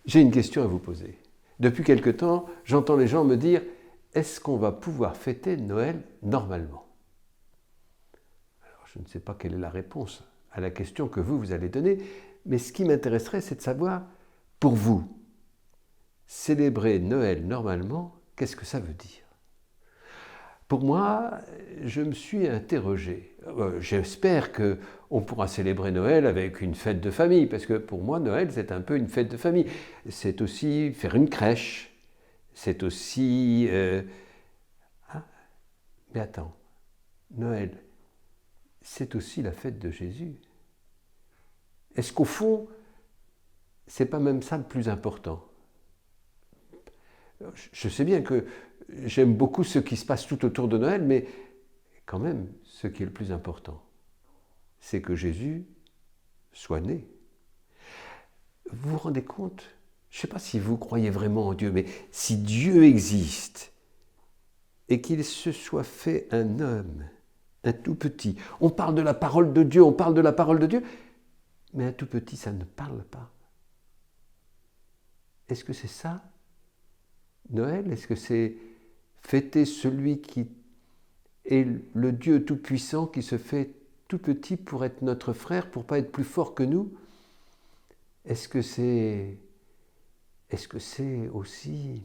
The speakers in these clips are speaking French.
J'ai une question à vous poser. Depuis quelque temps, j'entends les gens me dire « Est-ce qu'on va pouvoir fêter Noël normalement ?» Alors, je ne sais pas quelle est la réponse à la question que vous allez donner, mais ce qui m'intéresserait, c'est de savoir, pour vous, célébrer Noël normalement, qu'est-ce que ça veut dire ? Pour moi, je me suis interrogé. J'espère qu'on pourra célébrer Noël avec une fête de famille, parce que pour moi, Noël, c'est un peu une fête de famille. C'est aussi faire une crèche, c'est aussi... Ah, mais attends, Noël, c'est aussi la fête de Jésus. Est-ce qu'au fond, c'est pas même ça le plus important ? Je sais bien que j'aime beaucoup ce qui se passe tout autour de Noël, mais quand même, ce qui est le plus important, c'est que Jésus soit né. Vous vous rendez compte ? Je ne sais pas si vous croyez vraiment en Dieu, mais si Dieu existe et qu'il se soit fait un homme, un tout petit, on parle de la parole de Dieu, mais un tout petit, ça ne parle pas. Est-ce que c'est ça, Noël ? Est-ce que c'est fêter celui qui est le Dieu tout-puissant qui se fait tout petit pour être notre frère, pour ne pas être plus fort que nous ? Est-ce que c'est aussi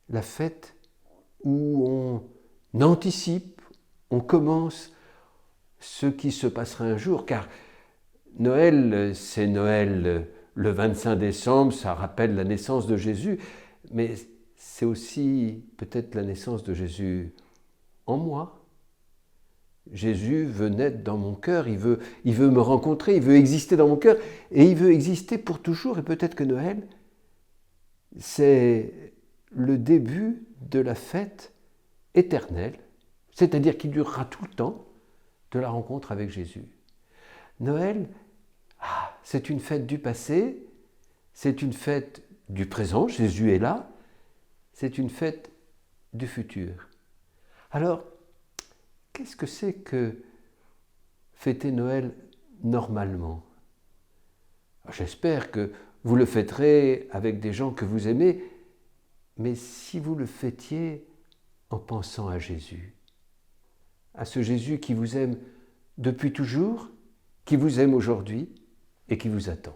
la fête où on anticipe, on commence ce qui se passera un jour, car Noël, c'est Noël le 25 décembre, ça rappelle la naissance de Jésus, mais c'est aussi peut-être la naissance de Jésus en moi. Jésus veut naître dans mon cœur, il veut me rencontrer, il veut exister dans mon cœur, et il veut exister pour toujours. Et peut-être que Noël, c'est le début de la fête éternelle, c'est-à-dire qui durera tout le temps, de la rencontre avec Jésus. Noël, c'est une fête du passé, c'est une fête du présent, Jésus est là, c'est une fête du futur. Alors, qu'est-ce que c'est que fêter Noël normalement ? J'espère que vous le fêterez avec des gens que vous aimez, mais si vous le fêtiez en pensant à Jésus, à ce Jésus qui vous aime depuis toujours, qui vous aime aujourd'hui et qui vous attend.